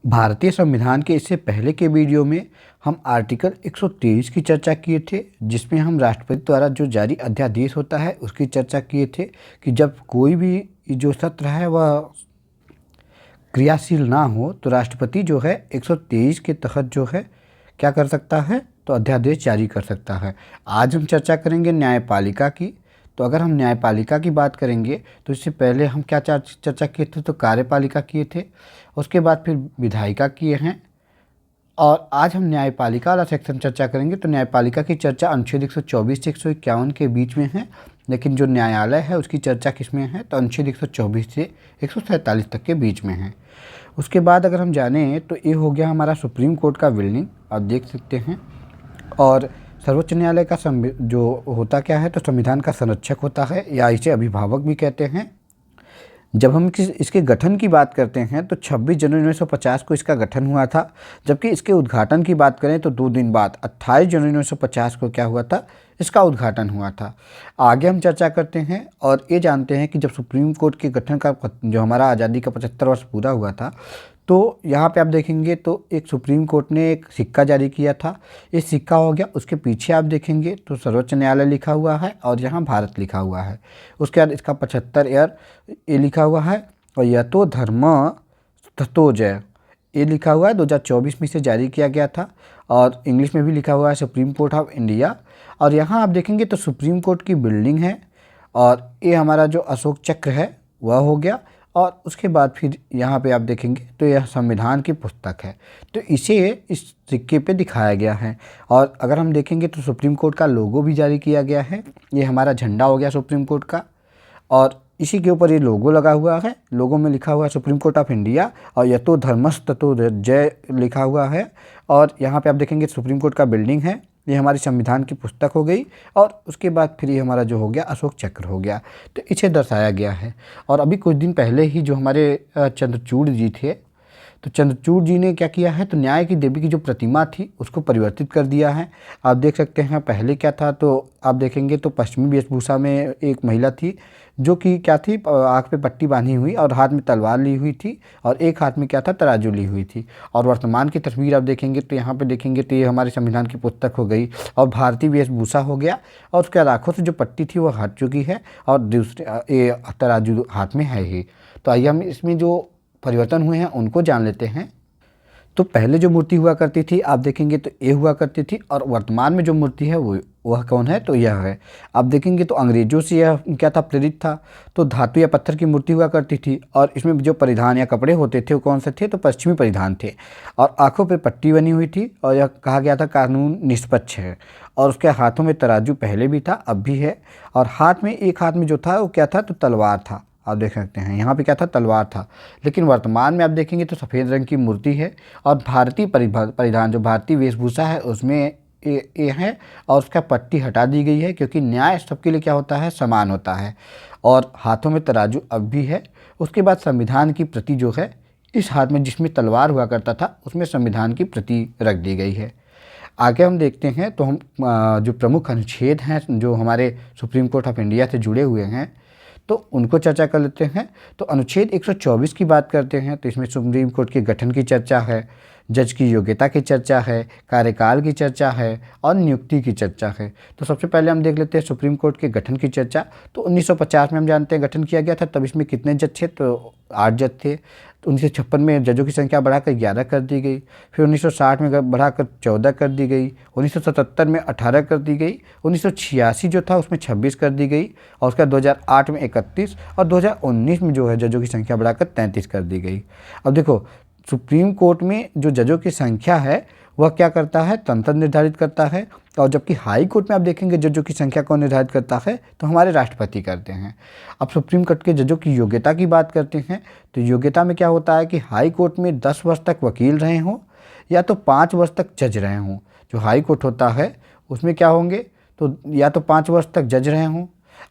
भारतीय संविधान के इससे पहले के वीडियो में हम आर्टिकल 123 की चर्चा किए थे, जिसमें हम राष्ट्रपति द्वारा जो जारी अध्यादेश होता है उसकी चर्चा किए थे कि जब कोई भी जो सत्र है वह क्रियाशील ना हो तो राष्ट्रपति जो है 123 के तहत जो है क्या कर सकता है, तो अध्यादेश जारी कर सकता है। आज हम चर्चा करेंगे न्यायपालिका की। तो अगर हम न्यायपालिका की बात करेंगे तो इससे पहले हम क्या चर्चा किए थे, तो कार्यपालिका किए थे, उसके बाद फिर विधायिका किए हैं, और आज हम न्यायपालिका वाला सेक्शन चर्चा करेंगे। तो न्यायपालिका की चर्चा अनुच्छेद 124 से 151 के बीच में है, लेकिन जो न्यायालय है उसकी चर्चा किस में है, तो अनुच्छेद 124 से 147 तक के बीच में है। उसके बाद अगर हम जानें तो ये हो गया हमारा सुप्रीम कोर्ट का बिल्डिंग, आप देख सकते हैं। और सर्वोच्च न्यायालय का जो होता क्या है, तो संविधान का संरक्षक होता है, या इसे अभिभावक भी कहते हैं। जब हम इसके गठन की बात करते हैं तो 26 जनवरी 1950 को इसका गठन हुआ था, जबकि इसके उद्घाटन की बात करें तो 2 दिन बाद 28 जनवरी 1950 को क्या हुआ था, इसका उद्घाटन हुआ था। आगे हम चर्चा करते हैं और ये जानते हैं कि जब सुप्रीम कोर्ट के गठन का जो हमारा आज़ादी का 75 वर्ष पूरा हुआ था, तो यहाँ पे आप देखेंगे तो एक सुप्रीम कोर्ट ने एक सिक्का जारी किया था। ये सिक्का हो गया, उसके पीछे आप देखेंगे तो सर्वोच्च न्यायालय लिखा हुआ है और यहाँ भारत लिखा हुआ है। उसके बाद इसका 75 ईयर ये लिखा हुआ है, और यतो धर्म ततो जय ये लिखा हुआ है, 2024 में इसे जारी किया गया था। और इंग्लिश में भी लिखा हुआ है सुप्रीम कोर्ट ऑफ इंडिया। और यहाँ आप देखेंगे तो सुप्रीम कोर्ट की बिल्डिंग है, और ये हमारा जो अशोक चक्र है वह हो गया। और उसके बाद फिर यहाँ पे आप देखेंगे तो यह संविधान की पुस्तक है, तो इसे इस सिक्के पे दिखाया गया है। और अगर हम देखेंगे तो सुप्रीम कोर्ट का लोगो भी जारी किया गया है, ये हमारा झंडा हो गया सुप्रीम कोर्ट का, और इसी के ऊपर ये लोगो लगा हुआ है। लोगो में लिखा हुआ है सुप्रीम कोर्ट ऑफ इंडिया, और यतो धर्मस् ततो जय लिखा हुआ है। और यहाँ पे आप देखेंगे सुप्रीम कोर्ट का बिल्डिंग है, ये हमारी संविधान की पुस्तक हो गई। और उसके बाद फिर ये हमारा जो हो गया अशोक चक्र हो गया, तो इसे दर्शाया गया है। और अभी कुछ दिन पहले ही जो हमारे चंद्रचूड़ जी थे, तो चंद्रचूड़ जी ने क्या किया है, तो न्याय की देवी की जो प्रतिमा थी उसको परिवर्तित कर दिया है। आप देख सकते हैं पहले क्या था, तो आप देखेंगे तो पश्चिमी वेशभूषा में एक महिला थी, जो कि क्या थी, आँख पे पट्टी बांधी हुई और हाथ में तलवार ली हुई थी, और एक हाथ में क्या था, तराजू ली हुई थी। और वर्तमान की तस्वीर आप देखेंगे तो यहाँ पे देखेंगे तो ये हमारे संविधान की पुस्तक हो गई, और भारतीय वेशभूषा हो गया, और उसके आँखों से जो पट्टी थी वो हट चुकी है, और दूसरे ये तराजू हाथ में है ही। तो आइए हम इसमें जो परिवर्तन हुए हैं उनको जान लेते हैं। तो पहले जो मूर्ति हुआ करती थी आप देखेंगे तो ये हुआ करती थी, और वर्तमान में जो मूर्ति है वह कौन है, तो यह है। आप देखेंगे तो अंग्रेजों से यह क्या था, प्रेरित था। तो धातु या पत्थर की मूर्ति हुआ करती थी, और इसमें जो परिधान या कपड़े होते थे वो कौन से थे, तो पश्चिमी परिधान थे, और आँखों पर पट्टी बनी हुई थी, और यह कहा गया था कानून निष्पक्ष है। और उसके हाथों में तराजू पहले भी था, अब भी है, और हाथ में एक हाथ में जो था वो क्या था, तो तलवार था। आप देख सकते हैं यहाँ पे क्या था, तलवार था। लेकिन वर्तमान में आप देखेंगे तो सफ़ेद रंग की मूर्ति है, और भारतीय परिधान जो भारतीय वेशभूषा है उसमें ये है, और उसका पट्टी हटा दी गई है, क्योंकि न्याय सबके लिए क्या होता है, समान होता है। और हाथों में तराजू अब भी है। उसके बाद संविधान की प्रति जो है इस हाथ में जिसमें तलवार हुआ करता था उसमें संविधान की प्रति रख दी गई है। आगे हम देखते हैं तो हम जो प्रमुख अनुच्छेद हैं जो हमारे सुप्रीम कोर्ट ऑफ इंडिया से जुड़े हुए हैं तो उनको चर्चा कर लेते हैं। तो अनुच्छेद 124 की बात करते हैं तो इसमें सुप्रीम कोर्ट के गठन की चर्चा है, जज की योग्यता की चर्चा है, कार्यकाल की चर्चा है, और नियुक्ति की चर्चा है। तो सबसे पहले हम देख लेते हैं सुप्रीम कोर्ट के गठन की चर्चा। तो 1950 में हम जानते हैं गठन किया गया था, तब इसमें कितने जज थे, तो 8 जज थे। तो 1956 में जजों की संख्या बढ़ाकर 11 कर दी गई, फिर 1960 में बढ़ाकर 14 कर दी गई, 1977 में 18 कर दी गई, 1986 जो था उसमें 26 कर दी गई, और उसका 2008 में 31, और 2019 में जो है जजों की संख्या बढ़ाकर 33 कर दी गई। अब देखो सुप्रीम कोर्ट में जो जजों की संख्या है वह क्या करता है, तंत्र निर्धारित करता है, और जबकि हाई कोर्ट में आप देखेंगे जजों की संख्या कौन निर्धारित करता है, तो हमारे राष्ट्रपति करते हैं। अब सुप्रीम कोर्ट के जजों की योग्यता की बात करते हैं तो योग्यता में क्या होता है कि हाई कोर्ट में 10 वर्ष तक वकील रहे हों, या तो 5 वर्ष तक जज रहे हों। जो हाई कोर्ट होता है उसमें क्या होंगे, तो या तो 5 वर्ष तक जज रहे हों,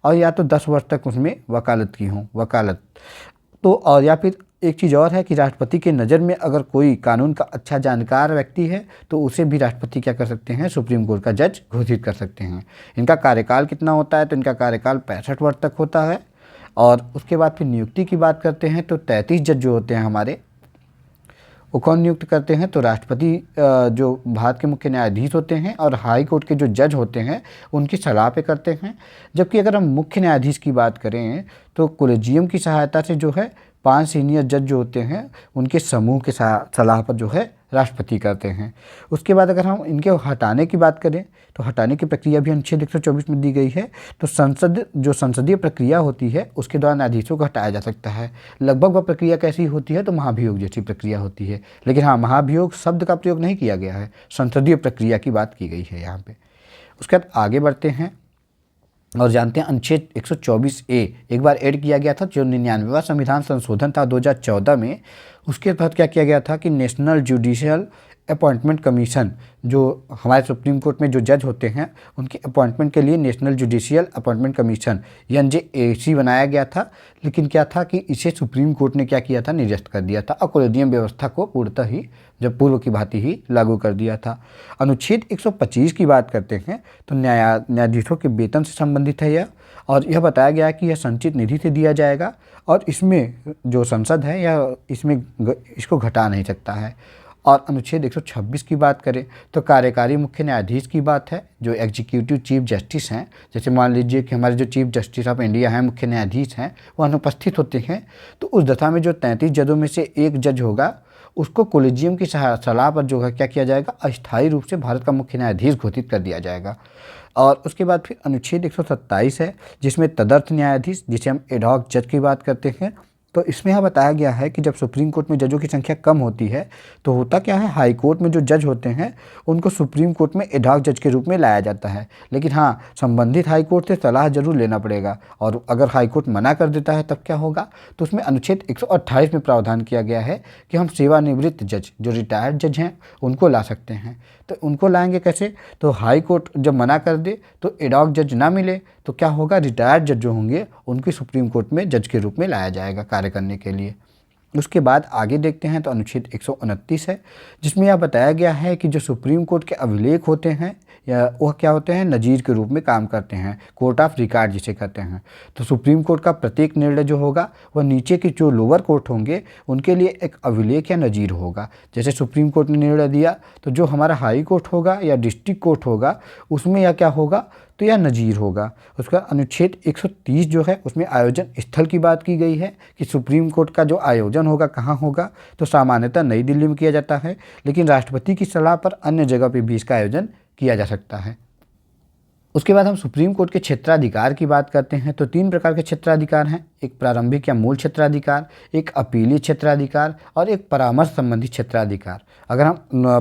और या तो 10 वर्ष तक उसमें वकालत की हों, वकालत। तो और या फिर एक चीज़ और है कि राष्ट्रपति के नज़र में अगर कोई कानून का अच्छा जानकार व्यक्ति है तो उसे भी राष्ट्रपति क्या कर सकते हैं, सुप्रीम कोर्ट का जज घोषित कर सकते हैं। इनका कार्यकाल कितना होता है, तो इनका कार्यकाल 65 वर्ष तक होता है। और उसके बाद फिर नियुक्ति की बात करते हैं तो 33 जज जो होते हैं हमारे वो कौन नियुक्त करते हैं? तो राष्ट्रपति जो भारत के मुख्य न्यायाधीश होते हैं और हाई कोर्ट के जो जज होते हैं उनकी सलाह पे करते हैं। जबकि अगर हम मुख्य न्यायाधीश की बात करें तो कोलेजियम की सहायता से जो है 5 सीनियर जज जो होते हैं उनके समूह के सलाह पर जो है राष्ट्रपति करते हैं। उसके बाद अगर हम इनके हटाने की बात करें तो हटाने की प्रक्रिया भी अनुच्छेद 124 में दी गई है। तो संसदीय प्रक्रिया होती है उसके दौरान न्यायाधीशों को हटाया जा सकता है। लगभग वह प्रक्रिया कैसी होती है? तो महाभियोग जैसी प्रक्रिया होती है। लेकिन हाँ, महाभियोग शब्द का प्रयोग नहीं किया गया है, संसदीय प्रक्रिया की बात की गई है यहाँ पे। उसके बाद आगे बढ़ते हैं और जानते हैं अनुच्छेद 124A एक बार ऐड किया गया था जो 99वां संविधान संशोधन था 2014 में। उसके तहत क्या किया गया था कि नेशनल जुडिशियल अपॉइंटमेंट कमीशन, जो हमारे सुप्रीम कोर्ट में जो जज होते हैं उनके अपॉइंटमेंट के लिए national judicial appointment commission NJAC बनाया गया था। लेकिन क्या था कि इसे सुप्रीम कोर्ट ने क्या किया था? निरस्त कर दिया था और कोलेजियम व्यवस्था को पूर्णतः ही जब पूर्व की भांति ही लागू कर दिया था। अनुच्छेद 125 की बात करते हैं तो न्यायाधीशों के वेतन से संबंधित है यह, और यह बताया गया है कि यह संचित निधि से दिया जाएगा और इसमें जो संसद है यह इसको घटा नहीं सकता है। और अनुच्छेद 126 की बात करें तो कार्यकारी मुख्य न्यायाधीश की बात है जो एग्जीक्यूटिव चीफ जस्टिस हैं। जैसे मान लीजिए कि हमारे जो चीफ जस्टिस ऑफ इंडिया हैं, मुख्य न्यायाधीश हैं, वो अनुपस्थित होते हैं तो उस दशा में जो 33 जजों में से एक जज होगा उसको कोलेजियम की सलाह पर जो है क्या किया जाएगा? अस्थायी रूप से भारत का मुख्य न्यायाधीश घोषित कर दिया जाएगा। और उसके बाद फिर अनुच्छेद 127 है जिसमें तदर्थ न्यायाधीश, जिसे हम एडहॉक जज की बात करते हैं। तो इसमें यह बताया गया है कि जब सुप्रीम कोर्ट में जजों की संख्या कम होती है तो होता क्या है, हाई कोर्ट में जो जज होते हैं उनको सुप्रीम कोर्ट में एडहॉक जज के रूप में लाया जाता है। लेकिन हाँ, संबंधित हाई कोर्ट से सलाह जरूर लेना पड़ेगा, और अगर हाई कोर्ट मना कर देता है तब क्या होगा? तो उसमें अनुच्छेद 128 में प्रावधान किया गया है कि हम सेवानिवृत्त जज, जो रिटायर्ड जज हैं, उनको ला सकते हैं। तो उनको लाएंगे कैसे? तो हाई कोर्ट जब मना कर दे तो एडहॉक जज ना मिले तो क्या होगा? रिटायर्ड जज जो होंगे उनकी सुप्रीम कोर्ट में जज के रूप में लाया जाएगा कार्य करने के लिए। उसके बाद आगे देखते हैं तो अनुच्छेद 129 है जिसमें यह बताया गया है कि जो सुप्रीम कोर्ट के अभिलेख होते हैं या वह क्या होते हैं? नज़ीर के रूप में काम करते हैं, कोर्ट ऑफ रिकॉर्ड जिसे कहते हैं। तो सुप्रीम कोर्ट का प्रत्येक निर्णय जो होगा वह नीचे के जो लोअर कोर्ट होंगे उनके लिए एक अभिलेख या नज़ीर होगा। जैसे सुप्रीम कोर्ट ने निर्णय दिया तो जो हमारा हाई कोर्ट होगा या डिस्ट्रिक्ट कोर्ट होगा उसमें यह क्या होगा? तो यह नज़ीर होगा। उसका अनुच्छेद 130 जो है उसमें आयोजन स्थल की बात की गई है कि सुप्रीम कोर्ट का जो आयोजन होगा कहाँ होगा? तो सामान्यतः नई दिल्ली में किया जाता है, लेकिन राष्ट्रपति की सलाह पर अन्य जगह पर भी इसका आयोजन किया जा सकता है। उसके बाद हम सुप्रीम कोर्ट के क्षेत्राधिकार की बात करते हैं तो 3 प्रकार के क्षेत्राधिकार हैं, एक प्रारंभिक या मूल क्षेत्राधिकार, एक अपीलीय क्षेत्राधिकार और एक परामर्श संबंधी क्षेत्राधिकार। अगर हम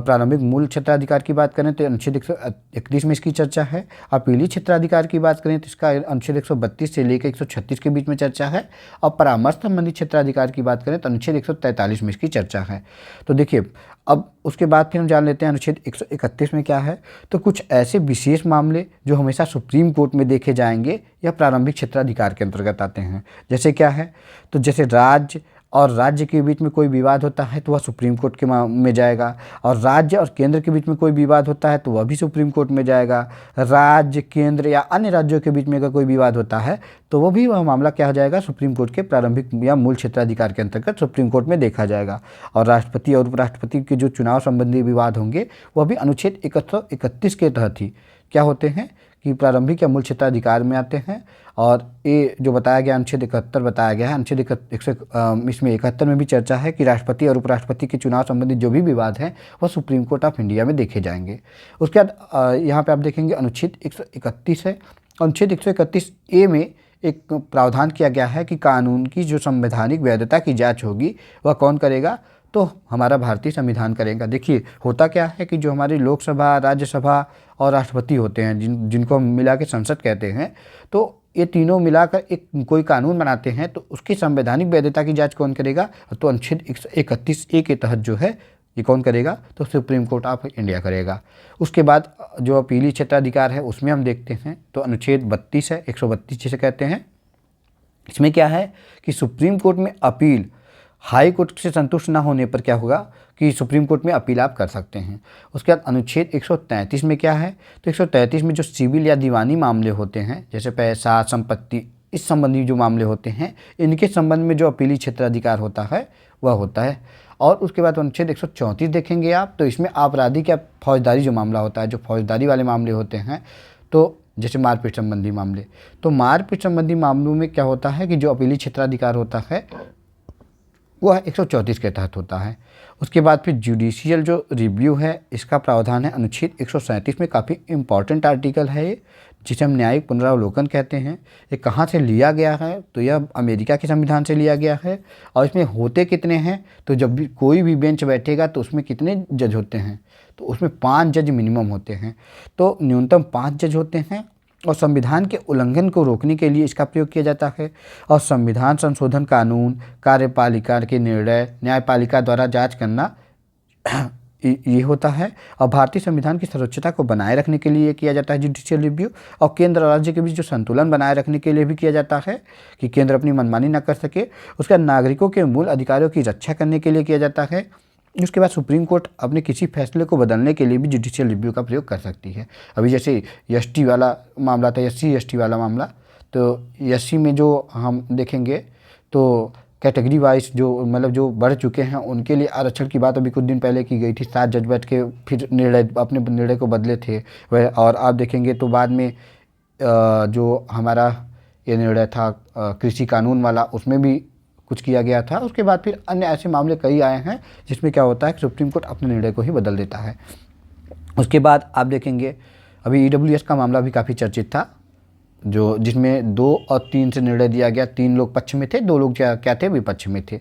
प्रारंभिक मूल क्षेत्राधिकार की बात करें तो अनुच्छेद 131 में इसकी चर्चा है। अपीलीय क्षेत्राधिकार की बात करें तो इसका अनुच्छेद 132 से लेकर 136 के बीच में चर्चा है। और परामर्श संबंधी क्षेत्राधिकार की बात करें तो अनुच्छेद 143 में इसकी चर्चा है। तो देखिए, अब उसके बाद फिर हम जान लेते हैं अनुच्छेद 131 में क्या है। तो कुछ ऐसे विशेष मामले जो हमेशा सुप्रीम कोर्ट में देखे जाएंगे या प्रारंभिक क्षेत्राधिकार के अंतर्गत आते हैं। जैसे क्या है? तो जैसे राज्य और राज्य के बीच में कोई विवाद होता है तो वह सुप्रीम कोर्ट के में जाएगा, और राज्य और केंद्र के बीच में कोई विवाद होता है तो वह भी सुप्रीम कोर्ट में जाएगा। राज्य, केंद्र या अन्य राज्यों के बीच में अगर कोई विवाद होता है तो वह मामला क्या हो जाएगा? सुप्रीम कोर्ट के प्रारंभिक या मूल क्षेत्राधिकार के अंतर्गत सुप्रीम कोर्ट में देखा जाएगा। और राष्ट्रपति और उपराष्ट्रपति के जो चुनाव संबंधी विवाद होंगे वह भी अनुच्छेद 131 के तहत ही क्या होते हैं कि प्रारंभिक या मूल क्षेत्राधिकार में आते हैं। और ये जो बताया गया अनुच्छेद 71 बताया गया है, अनुच्छेद इसमें 71 में भी चर्चा है कि राष्ट्रपति और उपराष्ट्रपति के चुनाव संबंधी जो भी विवाद हैं वह सुप्रीम कोर्ट ऑफ इंडिया में देखे जाएंगे। उसके बाद यहाँ पे आप देखेंगे अनुच्छेद 131 है। अनुच्छेद 131A में एक प्रावधान किया गया है कि कानून की जो संवैधानिक वैधता की जाँच होगी वह कौन करेगा? तो हमारा भारतीय संविधान करेगा। देखिए, होता क्या है कि जो हमारी लोकसभा, राज्यसभा और राष्ट्रपति होते हैं जिनको हम मिला के संसद कहते हैं, तो ये तीनों मिलाकर एक कोई कानून बनाते हैं तो उसकी संवैधानिक वैधता की जांच कौन करेगा? तो अनुच्छेद 131A के तहत जो है ये कौन करेगा? तो सुप्रीम कोर्ट ऑफ इंडिया करेगा। उसके बाद जो अपीलीय क्षेत्राधिकार है उसमें हम देखते हैं तो अनुच्छेद 32 है, 132 जिसे कहते हैं। इसमें क्या है कि सुप्रीम कोर्ट में अपील हाई कोर्ट से संतुष्ट ना होने पर क्या होगा कि सुप्रीम कोर्ट में अपील आप कर सकते हैं। उसके बाद अनुच्छेद 133 में क्या है? तो 133 में जो सिविल या दीवानी मामले होते हैं, जैसे पैसा, संपत्ति, इस संबंधी जो मामले होते हैं, इनके संबंध में जो अपीलीय क्षेत्राधिकार होता है वह होता है। और उसके बाद अनुच्छेद 134 देखेंगे आप, तो इसमें आपराधिक या फौजदारी जो मामला होता है, जो फौजदारी वाले मामले होते हैं, तो जैसे मारपीट संबंधी मामले, तो मारपीट संबंधी मामलों में क्या होता है कि जो अपीली क्षेत्राधिकार होता है वह 134 के तहत होता है। उसके बाद फिर जुडिशियल जो रिव्यू है, इसका प्रावधान है अनुच्छेद 137 में। काफ़ी इम्पॉर्टेंट आर्टिकल है ये, जिसे हम न्यायिक पुनरावलोकन कहते हैं। ये कहाँ से लिया गया है, तो यह अमेरिका के संविधान से लिया गया है। और इसमें होते कितने हैं, तो जब भी कोई भी बेंच बैठेगा तो उसमें कितने जज होते हैं, तो उसमें 5 जज मिनिमम होते हैं, तो न्यूनतम 5 जज होते हैं। और संविधान के उल्लंघन को रोकने के लिए इसका प्रयोग किया जाता है। और संविधान संशोधन कानून, कार्यपालिका के निर्णय न्यायपालिका द्वारा जांच करना ये होता है। और भारतीय संविधान की सर्वोच्चता को बनाए रखने के लिए किया जाता है जुडिशियल रिव्यू। और केंद्र और राज्य के बीच जो संतुलन बनाए रखने के लिए भी किया जाता है कि केंद्र अपनी मनमानी न कर सके। उसके बाद नागरिकों के मूल अधिकारों की रक्षा करने के लिए किया जाता है। उसके बाद सुप्रीम कोर्ट अपने किसी फैसले को बदलने के लिए भी जुडिशियल रिव्यू का प्रयोग कर सकती है। अभी जैसे एसटी वाला मामला था, एससी एसटी वाला मामला, तो एससी में जो हम देखेंगे तो कैटेगरी वाइज जो मतलब जो बढ़ चुके हैं उनके लिए आरक्षण की बात अभी कुछ दिन पहले की गई थी। 7 जज बैठ के फिर अपने निर्णय को बदले थे वह। और आप देखेंगे तो बाद में जो हमारा ये निर्णय था कृषि कानून वाला, उसमें भी कुछ किया गया था। उसके बाद फिर अन्य ऐसे मामले कई आए हैं जिसमें क्या होता है कि सुप्रीम कोर्ट अपने निर्णय को ही बदल देता है। उसके बाद आप देखेंगे अभी ईडब्ल्यूएस का मामला भी काफ़ी चर्चित था, जो जिसमें 2 और 3 से निर्णय दिया गया। 3 लोग पक्ष में थे, 2 लोग क्या थे, विपक्ष में थे।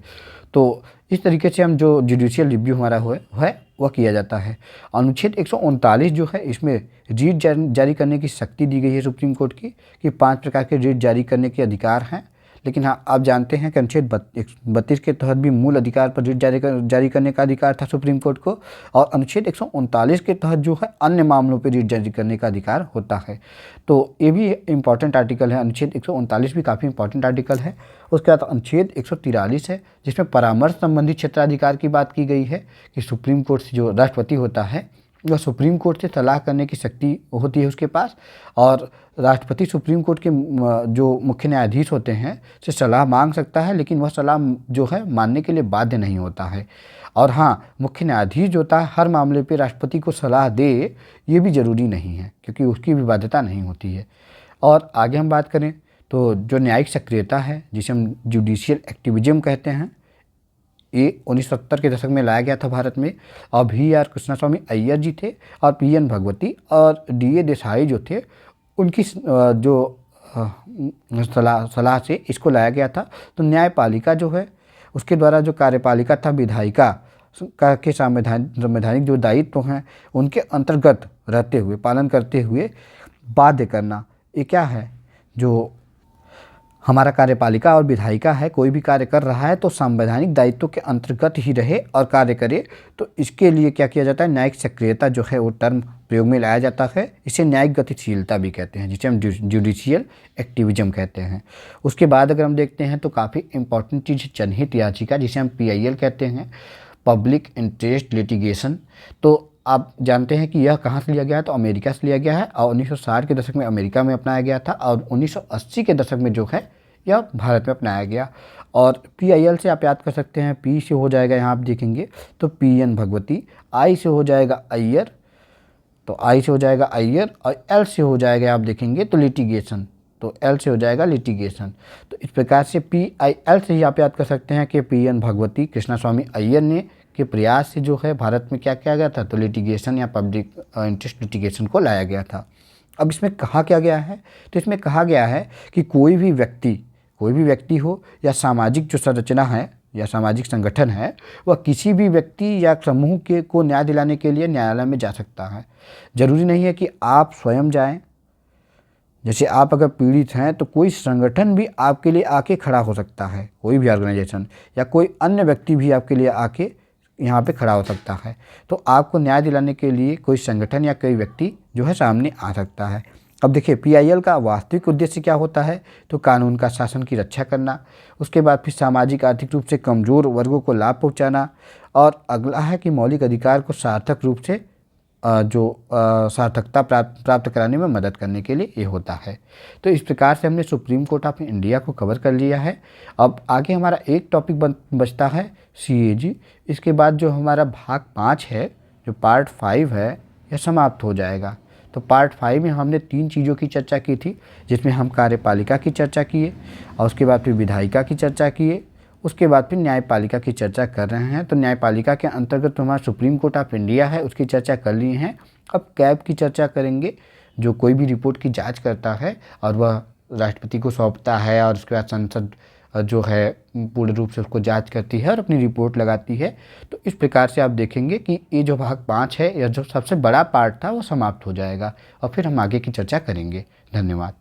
तो इस तरीके से हम जो जुडिशियल रिव्यू हमारा है वह किया जाता है। अनुच्छेद 139 जो है, इसमें रीट जारी करने की शक्ति दी गई है सुप्रीम कोर्ट की कि 5 प्रकार के रीट जारी करने के अधिकार हैं। लेकिन हाँ, आप जानते हैं कि अनुच्छेद 32 के तहत भी मूल अधिकार पर रीट जारी करने का अधिकार था सुप्रीम कोर्ट को। और अनुच्छेद 139 के तहत जो है अन्य मामलों पर रीट जारी करने का अधिकार होता है। तो ये भी इम्पॉर्टेंट आर्टिकल है, अनुच्छेद 139 भी काफ़ी इंपॉर्टेंट आर्टिकल है। उसके बाद अनुच्छेद 143 है, जिसमें परामर्श संबंधी क्षेत्राधिकार की बात की गई है कि सुप्रीम कोर्ट से जो राष्ट्रपति होता है वह सुप्रीम कोर्ट से सलाह करने की शक्ति होती है उसके पास। और राष्ट्रपति सुप्रीम कोर्ट के जो मुख्य न्यायाधीश होते हैं से सलाह मांग सकता है, लेकिन वह सलाह जो है मानने के लिए बाध्य नहीं होता है। और हाँ, मुख्य न्यायाधीश जो होता है हर मामले पे राष्ट्रपति को सलाह दे, ये भी ज़रूरी नहीं है, क्योंकि उसकी भी बाध्यता नहीं होती है। और आगे हम बात करें तो जो न्यायिक सक्रियता है, जिसे हम जुडिशियल एक्टिविज्म कहते हैं, ये 1970 के दशक में लाया गया था भारत में। और VR कृष्णास्वामी अय्यर जी थे और PN भगवती और DA देसाई जो थे, उनकी जो सलाह से इसको लाया गया था। तो न्यायपालिका जो है उसके द्वारा जो कार्यपालिका था विधायिका के संवैधानिक जो दायित्व हैं उनके अंतर्गत रहते हुए, पालन करते हुए बाध्य करना, ये क्या है, जो हमारा कार्यपालिका और विधायिका है, कोई भी कार्य कर रहा है तो संवैधानिक दायित्व के अंतर्गत ही रहे और कार्य करे। तो इसके लिए क्या किया जाता है, न्यायिक सक्रियता जो है वो टर्म प्रयोग में लाया जाता है। इसे न्यायिक गतिशीलता भी कहते हैं, जिसे हम जुडिशियल एक्टिविज्म कहते हैं। उसके बाद अगर हम देखते हैं तो काफ़ी इंपॉर्टेंट चीज़ जनहित याचिका, जिसे हम PIL कहते हैं, पब्लिक इंटरेस्ट लिटिगेशन। तो आप जानते हैं कि यह कहाँ से लिया गया है, तो अमेरिका से लिया गया है। और 1960 के दशक में अमेरिका में अपनाया गया था और 1980 के दशक में जो है यह भारत में अपनाया गया। और PIL से आप याद कर सकते हैं, P से हो जाएगा, यहाँ आप देखेंगे तो PN भगवती, I से हो जाएगा अय्यर, तो I से हो जाएगा अय्यर, और L से हो जाएगा आप देखेंगे तो लिटिगेशन, तो L से हो जाएगा लिटिगेशन। तो इस प्रकार से PIL से ही आप याद कर सकते हैं कि PN भगवती कृष्णास्वामी अय्यर ने के प्रयास से जो है भारत में क्या किया गया था, तो लिटिगेशन या पब्लिक इंटरेस्ट लिटिगेशन को लाया गया था। अब इसमें कहा क्या गया है, तो इसमें कहा गया है कि कोई भी व्यक्ति हो या सामाजिक जो संरचना है या सामाजिक संगठन है, वह किसी भी व्यक्ति या समूह के को न्याय दिलाने के लिए न्यायालय में जा सकता है। ज़रूरी नहीं है कि आप स्वयं जाएं। जैसे आप अगर पीड़ित हैं तो कोई संगठन भी आपके लिए आके खड़ा हो सकता है, कोई भी ऑर्गेनाइजेशन या कोई अन्य व्यक्ति भी आपके लिए आके यहाँ पे खड़ा हो सकता है। तो आपको न्याय दिलाने के लिए कोई संगठन या कोई व्यक्ति जो है सामने आ सकता है। अब देखिए, PIL का वास्तविक उद्देश्य क्या होता है, तो कानून का शासन की रक्षा करना, उसके बाद फिर सामाजिक आर्थिक रूप से कमज़ोर वर्गों को लाभ पहुँचाना, और अगला है कि मौलिक अधिकार को सार्थक रूप से सार्थकता प्राप्त कराने में मदद करने के लिए ये होता है। तो इस प्रकार से हमने सुप्रीम कोर्ट ऑफ इंडिया को कवर कर लिया है। अब आगे हमारा एक टॉपिक बचता है CAG। इसके बाद जो हमारा भाग 5 है, जो पार्ट 5 है, यह समाप्त हो जाएगा। तो पार्ट 5 में हमने 3 चीज़ों की चर्चा की थी, जिसमें हम कार्यपालिका की चर्चा किए और उसके बाद फिर विधायिका की चर्चा किए, उसके बाद फिर न्यायपालिका की चर्चा कर रहे हैं। तो न्यायपालिका के अंतर्गत तो हमारा सुप्रीम कोर्ट ऑफ इंडिया है, उसकी चर्चा कर ली है। अब कैब की चर्चा करेंगे, जो कोई भी रिपोर्ट की जांच करता है और वह राष्ट्रपति को सौंपता है और उसके बाद संसद जो है पूर्ण रूप से उसको जांच करती है और अपनी रिपोर्ट लगाती है। तो इस प्रकार से आप देखेंगे कि ये जो भाग 5 है, यह जो सबसे बड़ा पार्ट था, वो समाप्त हो जाएगा और फिर हम आगे की चर्चा करेंगे। धन्यवाद।